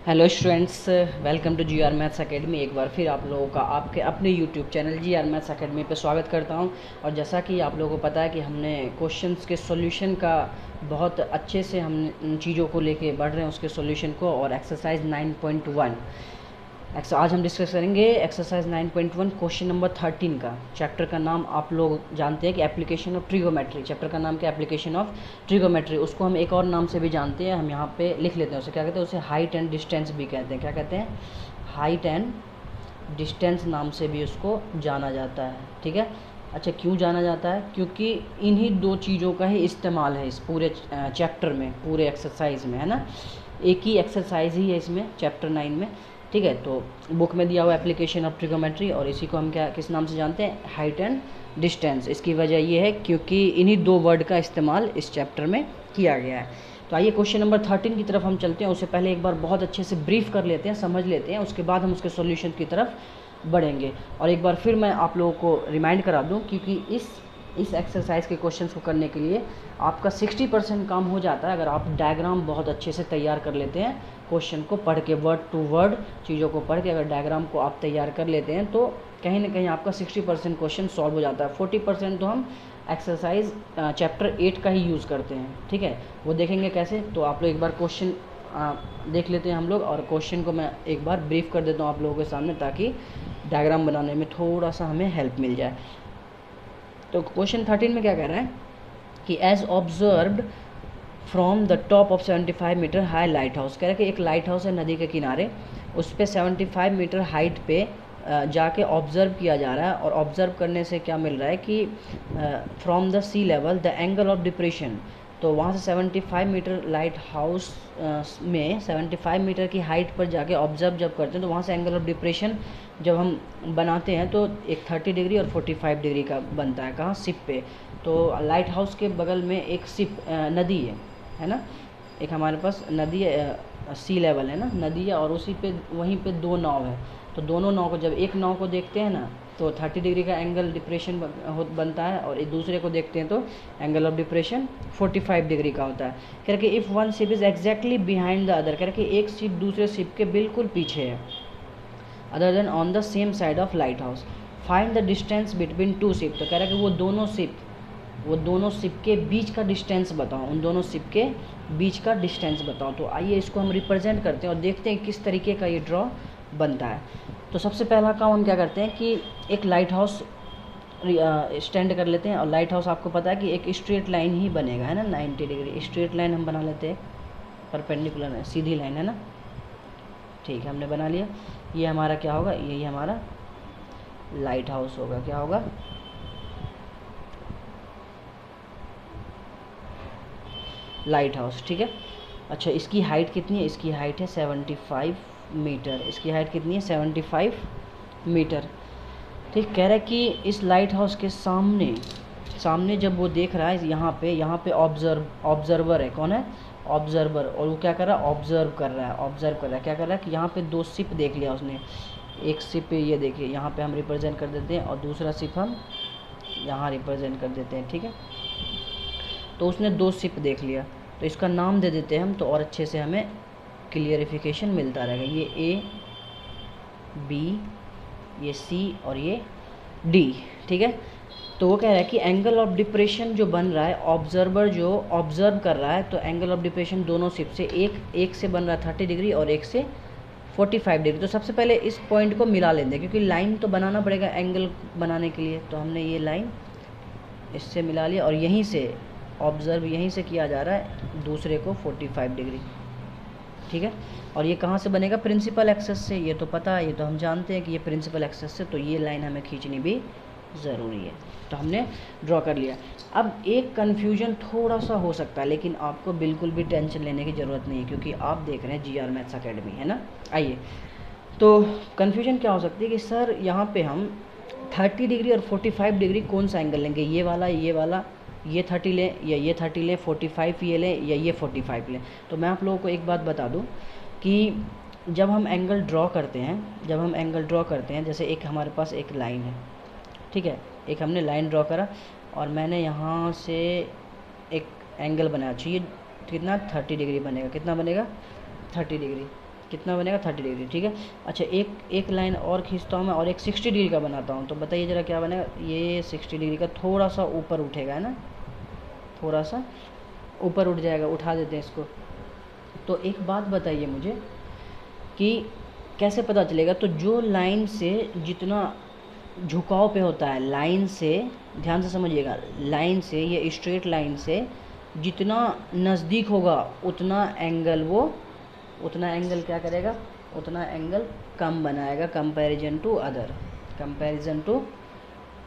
Hello students, welcome to G R maths academy. एक बार फिर आप लोगों का आपके अपने YouTube channel G R maths academy पे स्वागत करता हूं। और जैसा कि आप लोगों को पता है कि हमने क्वेश्चंस के सॉल्यूशन का बहुत अच्छे से हम इन चीज़ों को लेके बढ़ रहे हैं, उसके सॉल्यूशन को। और एक्सरसाइज 9.1 आज हम डिस्कस करेंगे एक्सरसाइज 9.1 क्वेश्चन नंबर 13 का। चैप्टर का नाम आप लोग जानते हैं कि एप्लीकेशन ऑफ ट्रिगोमेट्री। चैप्टर का नाम क्या, एप्लीकेशन ऑफ ट्रिगोमेट्री। उसको हम एक और नाम से भी जानते हैं, हम यहाँ पे लिख लेते हैं उसे। क्या कहते हैं उसे? हाइट एंड डिस्टेंस भी कहते हैं। क्या कहते हैं? हाइट एंड डिस्टेंस नाम से भी उसको जाना जाता है। ठीक है। अच्छा, क्यों जाना जाता है? क्योंकि इन्हीं दो चीज़ों का ही इस्तेमाल है इस पूरे चैप्टर में, पूरे एक्सरसाइज में, है ना। एक ही एक्सरसाइज ही है इसमें, चैप्टर 9 में। ठीक है। तो बुक में दिया हुआ एप्लीकेशन ऑफ ट्रिगोमेट्री, और इसी को हम क्या किस नाम से जानते हैं? Height and distance. इसकी वजह ये है क्योंकि इन्हीं दो वर्ड का इस्तेमाल इस चैप्टर में किया गया है। तो आइए क्वेश्चन नंबर 13 की तरफ हम चलते हैं। उससे पहले एक बार बहुत अच्छे से ब्रीफ कर लेते हैं, समझ लेते हैं, उसके बाद हम उसके सॉल्यूशन की तरफ बढ़ेंगे। और एक बार फिर मैं आप लोगों को रिमाइंड करा दूं, क्योंकि इस एक्सरसाइज के क्वेश्चंस को करने के लिए आपका 60% काम हो जाता है अगर आप डायग्राम बहुत अच्छे से तैयार कर लेते हैं। क्वेश्चन को पढ़ के, वर्ड टू वर्ड चीज़ों को पढ़ के अगर डायग्राम को आप तैयार कर लेते हैं तो कहीं ना कहीं आपका 60% क्वेश्चन सॉल्व हो जाता है। 40% तो हम एक्सरसाइज चैप्टर 8 का ही यूज़ करते हैं। ठीक है, वो देखेंगे कैसे। तो आप लोग एक बार क्वेश्चन देख लेते हैं हम लोग, और क्वेश्चन को मैं एक बार ब्रीफ कर देता हूँ आप लोगों के सामने, ताकि डायग्राम बनाने में थोड़ा सा हमें हेल्प मिल जाए। तो क्वेश्चन 13 में क्या कह रहा है कि as observed from the top of 75 metre high lighthouse. कह रहा है कि एक लाइट हाउस है नदी के किनारे, उस पर 75 मीटर हाइट पे जाके ऑब्ज़र्व किया जा रहा है। और ऑब्ज़र्व करने से क्या मिल रहा है कि from the sea level the angle of depression. तो वहाँ से 75 मीटर लाइट हाउस में 75 मीटर की हाइट पर जाके ऑब्ज़र्व जब करते हैं तो वहाँ से एंगल ऑफ डिप्रेशन जब हम बनाते हैं तो एक 30 डिग्री और 45 डिग्री का बनता है। कहाँ? सिप पे। तो लाइट हाउस के बगल में एक सिप नदी है ना। एक हमारे पास नदी है, सी लेवल है ना, नदी है, और उसी पे वहीं पे दो नाव है। तो दोनों नाव को, जब एक नाव को देखते हैं ना तो 30 डिग्री का एंगल डिप्रेशन बनता है, और एक दूसरे को देखते हैं तो एंगल ऑफ डिप्रेशन 45 डिग्री का होता है। कह रहे कि if one ship is exactly behind the other. कह रहे कि एक शिप दूसरे शिप के बिल्कुल पीछे है, other than on the same side of light house, find the distance between two ship. तो कह रहा है कि वो दोनों शिप के बीच का डिस्टेंस बताओ, उन दोनों शिप के बीच का डिस्टेंस बताओ। तो आइए इसको हम रिप्रेजेंट करते हैं और देखते हैं किस तरीके का ये ड्रॉ बनता है। तो सबसे पहला काम हम क्या करते हैं कि एक लाइट हाउस स्टैंड कर लेते हैं। और लाइट हाउस आपको पता है कि एक स्ट्रेट लाइन ही बनेगा, है ना, 90 डिग्री स्ट्रेट लाइन हम बना लेते हैं। परपेंडिकुलर है, सीधी लाइन है ना। ठीक है, हमने बना लिया। ये हमारा क्या होगा? यही हमारा लाइट हाउस होगा। क्या होगा? Light house. ठीक है। अच्छा, इसकी हाइट कितनी है? इसकी हाइट है 75 मीटर। इसकी हाइट कितनी है? 75 मीटर। ठीक। कह रहा है कि इस लाइट हाउस के सामने जब वो देख रहा है, यहाँ पे ऑब्जर्वर है। कौन है? ऑब्जर्वर। और वो क्या कर रहा है? ऑब्जर्व कर रहा है। क्या कर रहा है कि यहाँ पे दो शिप देख लिया उसने। एक शिप ये देखिए, यहाँ पे हम रिप्रेजेंट कर देते हैं, और दूसरा शिप हम यहाँ रिप्रेजेंट कर देते हैं। ठीक है। तो उसने दो शिप देख लिया, तो इसका नाम दे देते हैं हम, तो और अच्छे से हमें क्लियरिफिकेशन मिलता रहेगा। ये ए, बी, ये सी और ये डी। ठीक है। तो वो कह रहा है कि एंगल ऑफ डिप्रेशन जो बन रहा है, ऑब्जर्वर जो ऑब्जर्व कर रहा है, तो एंगल ऑफ डिप्रेशन दोनों शिप से एक से बन रहा है 30 डिग्री और एक से 45 डिग्री। तो सबसे पहले इस पॉइंट को मिला लेंगे, क्योंकि लाइन तो बनाना पड़ेगा एंगल बनाने के लिए। तो हमने ये लाइन इससे मिला लिया, और यहीं से ऑब्ज़र्व यहीं से किया जा रहा है दूसरे को 45 डिग्री। ठीक है। और ये कहाँ से बनेगा? प्रिंसिपल एक्सेस से। ये तो पता है, ये तो हम जानते हैं कि ये प्रिंसिपल एक्सेस से, तो ये लाइन हमें खींचनी भी ज़रूरी है। तो हमने ड्रॉ कर लिया। अब एक कन्फ्यूजन थोड़ा सा हो सकता है, लेकिन आपको बिल्कुल भी टेंशन लेने की ज़रूरत नहीं है, क्योंकि आप देख रहे हैं जी आर मैथ्स अकेडमी, है ना। आइए, तो कन्फ्यूजन क्या हो सकती है कि सर यहाँ पे हम 30 डिग्री और 45 डिग्री कौन सा एंगल लेंगे? ये वाला, ये 30 लें, या ये 30 लें, 45 ये लें, या ये 45 लें? तो मैं आप लोगों को एक बात बता दूं कि जब हम एंगल ड्रॉ करते हैं, जैसे एक हमारे पास एक लाइन है। ठीक है। एक हमने लाइन ड्रॉ करा, और मैंने यहाँ से एक एंगल बनाया। चाहिए कितना? 30 डिग्री बनेगा। कितना बनेगा? 30 डिग्री। कितना बनेगा 30 डिग्री, ठीक है। अच्छा एक लाइन और खींचता हूँ मैं और एक 60 डिग्री का बनाता हूँ, तो बताइए ज़रा क्या बनेगा। ये 60 डिग्री का थोड़ा सा ऊपर उठेगा, है ना, थोड़ा सा ऊपर उठ जाएगा, उठा देते हैं इसको। तो एक बात बताइए मुझे कि कैसे पता चलेगा, तो जो लाइन से जितना झुकाव पे होता है, लाइन से, ध्यान से समझिएगा, लाइन से, ये स्ट्रेट लाइन से जितना नज़दीक होगा उतना एंगल क्या करेगा, उतना एंगल कम बनाएगा कंपैरिजन टू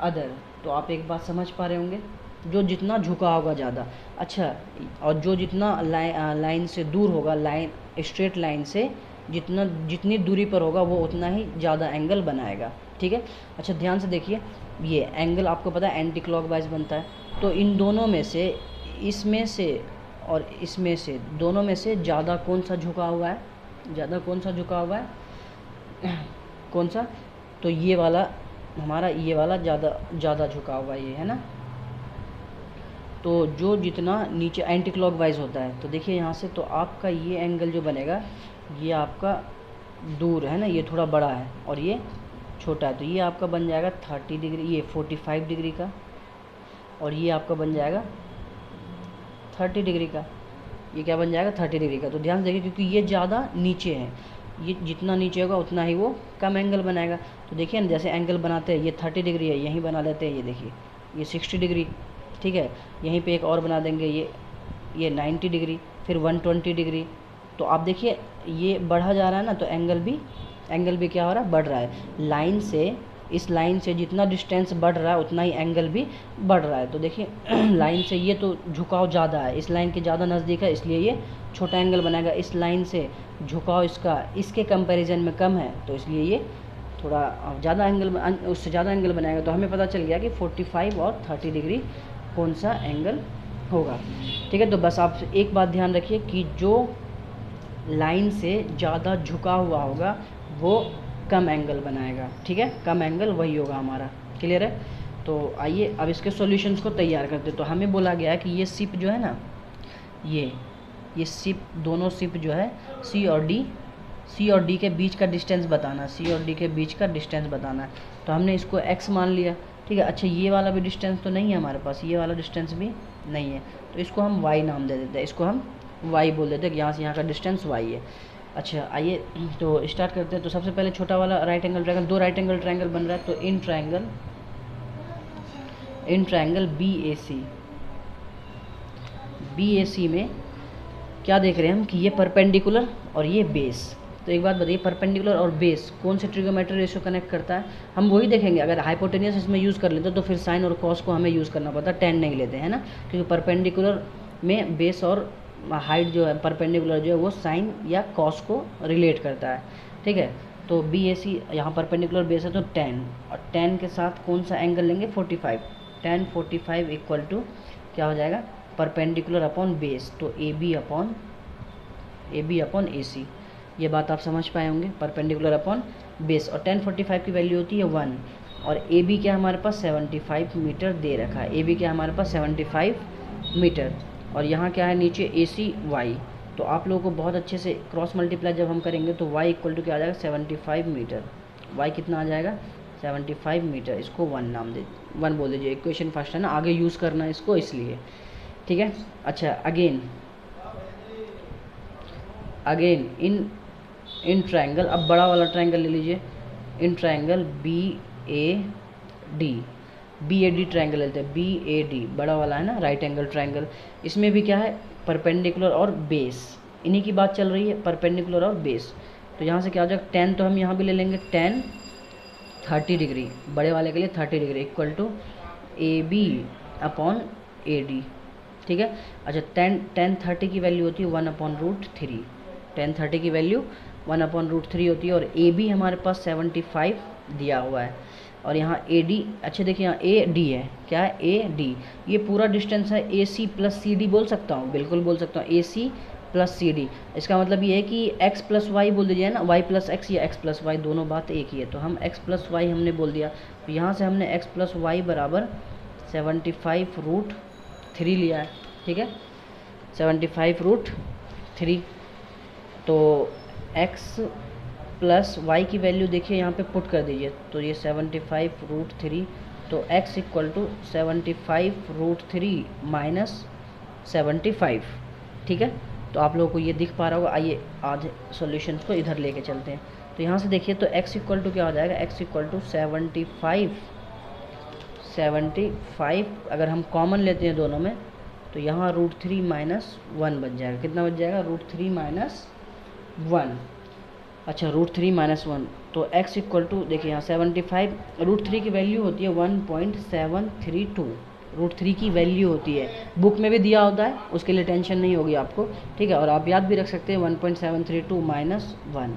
अदर। तो आप एक बात समझ पा रहे होंगे, जो जितना झुका होगा ज़्यादा। अच्छा, और जो जितना लाइन से दूर होगा, लाइन स्ट्रेट लाइन से जितनी दूरी पर होगा वो उतना ही ज़्यादा एंगल बनाएगा, ठीक है। अच्छा ध्यान से देखिए, ये एंगल आपको पता है एंटी क्लॉकवाइज बनता है, तो इन दोनों में से, इसमें से और इसमें से, दोनों में से ज़्यादा कौन सा झुका हुआ है, कौन सा, तो ये वाला हमारा, ये वाला ज़्यादा झुका हुआ है, ये है ना। तो जो जितना नीचे एंटी क्लॉकवाइज होता है, तो देखिए यहाँ से, तो आपका ये एंगल जो बनेगा, ये आपका दूर है ना, ये थोड़ा बड़ा है और ये छोटा है, तो ये आपका बन जाएगा 30 डिग्री, ये 45 डिग्री का, और ये आपका बन जाएगा 30 डिग्री का। ये क्या बन जाएगा, 30 डिग्री का। तो ध्यान से देखिए, क्योंकि ये ज़्यादा नीचे है, ये जितना नीचे होगा उतना ही वो कम एंगल बनाएगा। तो देखिए ना, जैसे एंगल बनाते हैं, ये 30 डिग्री है, यहीं बना लेते हैं, ये देखिए ये 60 डिग्री, ठीक है। यहीं पे एक और बना देंगे, ये 90 डिग्री, फिर 120 डिग्री। तो आप देखिए ये बढ़ा जा रहा है ना, तो एंगल भी क्या हो रहा है, बढ़ रहा है। लाइन से, इस लाइन से जितना डिस्टेंस बढ़ रहा है उतना ही एंगल भी बढ़ रहा है। तो देखिए लाइन से ये तो झुकाव ज़्यादा है, इस लाइन के ज़्यादा नज़दीक है, इसलिए ये छोटा एंगल बनाएगा। इस लाइन से झुकाव इसके कंपैरिजन में कम है, तो इसलिए ये थोड़ा ज़्यादा एंगल, उससे ज़्यादा एंगल बनाएगा। तो हमें पता चल गया कि 45 और 30 डिग्री कौन सा एंगल होगा, ठीक है। तो बस आप एक बात ध्यान रखिए कि जो लाइन से ज़्यादा झुका हुआ होगा वो कम एंगल बनाएगा, ठीक है, कम एंगल वही होगा हमारा। क्लियर है। तो आइए अब इसके सॉल्यूशंस को तैयार करते। तो हमें बोला गया है कि ये सिप जो है ना, ये सिप, दोनों सिप जो है सी और डी के बीच का डिस्टेंस बताना है। तो हमने इसको x मान लिया, ठीक है। अच्छा, ये वाला भी डिस्टेंस तो नहीं है हमारे पास, ये वाला डिस्टेंस भी नहीं है, तो इसको हम y नाम दे देते हैं, इसको हम y बोल देते हैं कि यहाँ से यहाँ का डिस्टेंस y है। अच्छा आइए तो स्टार्ट करते हैं। तो सबसे पहले छोटा वाला राइट एंगल ट्रायंगल, दो राइट एंगल ट्रायंगल बन रहा है, तो इन ट्रायंगल BAC में क्या देख रहे हैं हम कि ये परपेंडिकुलर और ये बेस। तो एक बात बताइए, परपेंडिकुलर और बेस कौन से ट्रिगोमेट्री रेशियो कनेक्ट करता है, हम वही देखेंगे। अगर हाइपोटेनियस इसमें यूज़ कर लेते तो फिर साइन और कॉस को हमें यूज़ करना पड़ता, टेन नहीं लेते हैं ना, क्योंकि परपेंडिकुलर में बेस और हाइट जो है, परपेंडिकुलर जो है वो साइन या कॉस को रिलेट करता है, ठीक है। तो BAC यहाँ परपेंडिकुलर बेस है तो 10, और 10 के साथ कौन सा एंगल लेंगे, 45, 10 45 इक्वल टू क्या हो जाएगा, परपेंडिकुलर अपॉन बेस, तो AB अपॉन AC। ये बात आप समझ पाए होंगे, परपेंडिकुलर अपॉन बेस, और 10 45 की वैल्यू होती है 1, और AB क्या हमारे पास 75 मीटर दे रखा है, AB क्या हमारे पास 75 मीटर, और यहाँ क्या है नीचे AC Y। तो आप लोगों को बहुत अच्छे से क्रॉस मल्टीप्लाई जब हम करेंगे तो y इक्वल टू क्या आ जाएगा, 75 मीटर, y कितना आ जाएगा 75 मीटर, इसको 1 बोल दीजिए, इक्वेशन फर्स्ट है ना, आगे यूज़ करना है इसको इसलिए, ठीक है। अच्छा अगेन इन ट्रायंगल, अब बड़ा वाला ट्रायंगल ले लीजिए, इन ट्रायंगल BAD ट्रायंगल लेते हैं, BAD बड़ा वाला है ना, राइट एंगल ट्रायंगल। इसमें भी क्या है, परपेंडिकुलर और बेस, इन्हीं की बात चल रही है, परपेंडिकुलर और बेस। तो यहाँ से क्या हो जाएगा, 10 तो हम यहाँ भी ले लेंगे, 10 30 डिग्री, बड़े वाले के लिए 30 degree equal to AB upon AD, ठीक है। अच्छा 10 30 की वैल्यू होती है 1/√3, 10 30 की वैल्यू 1/√3 होती है, और AB हमारे पास 75 दिया हुआ है, और यहाँ AD, अच्छा देखिए यहाँ AD है, क्या है AD, ये पूरा डिस्टेंस है, AC प्लस CD बोल सकता हूँ, बिल्कुल बोल सकता हूँ, AC प्लस CD। इसका मतलब ये है कि x प्लस वाई बोल दीजिए ना, y प्लस एक्स या x प्लस वाई, दोनों बात एक ही है, तो हम x प्लस वाई हमने बोल दिया। तो यहाँ से हमने x प्लस वाई बराबर 75√3 लिया है, ठीक है, 75√3। तो एक्स प्लस वाई की वैल्यू देखिए यहाँ पे पुट कर दीजिए, तो ये 75√3, तो x इक्वल टू 75√3 माइनस 75, ठीक है। तो आप लोगों को ये दिख पा रहा होगा। आइए आज सॉल्यूशन को इधर लेके चलते हैं। तो यहाँ से देखिए, तो x इक्वल टू क्या हो जाएगा, x इक्वल टू 75 अगर हम कॉमन लेते हैं दोनों में, तो यहाँ √3 माइनस 1 बच जाएगा। कितना बच जाएगा, √3 माइनस 1। अच्छा, √3 माइनस 1, तो x इक्वल टू देखिए यहाँ 75, √3 की वैल्यू होती है 1.732, √3 की वैल्यू होती है, बुक में भी दिया होता है, उसके लिए टेंशन नहीं होगी आपको, ठीक है। और आप याद भी रख सकते हैं 1.732 माइनस 1।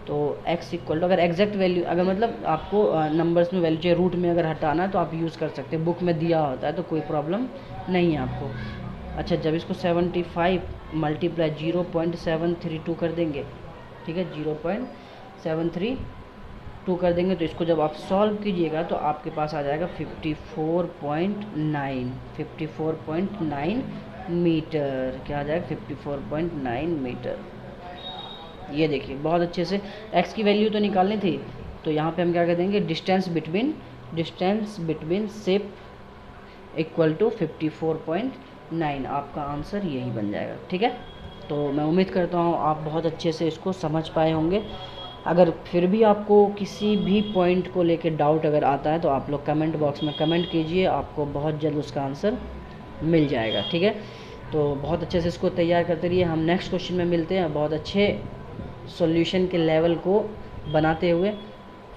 तो x इक्वल टू, अगर एग्जैक्ट वैल्यू, अगर मतलब आपको नंबर्स में वैल्यू चाहिए, रूट में अगर हटाना है तो आप यूज़ कर सकते हैं, बुक में दिया होता है तो कोई प्रॉब्लम नहीं है आपको। अच्छा, जब इसको 75 मल्टीप्लाई 0.732 कर देंगे, ठीक है, 0.732 कर देंगे, तो इसको जब आप सॉल्व कीजिएगा तो आपके पास आ जाएगा 54.9 मीटर। क्या आ जाएगा, 54.9 मीटर। ये देखिए बहुत अच्छे से x की वैल्यू तो निकालनी थी, तो यहाँ पे हम क्या कर देंगे, distance between ship equal to 54.9, आपका आंसर यही बन जाएगा, ठीक है। तो मैं उम्मीद करता हूँ आप बहुत अच्छे से इसको समझ पाए होंगे। अगर फिर भी आपको किसी भी पॉइंट को लेकर डाउट अगर आता है तो आप लोग कमेंट बॉक्स में कमेंट कीजिए, आपको बहुत जल्द उसका आंसर मिल जाएगा, ठीक है। तो बहुत अच्छे से इसको तैयार करते रहिए। हम नेक्स्ट क्वेश्चन में मिलते हैं बहुत अच्छे सॉल्यूशन के लेवल को बनाते हुए।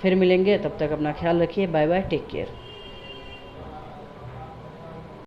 फिर मिलेंगे, तब तक अपना ख्याल रखिए। Bye bye, take care.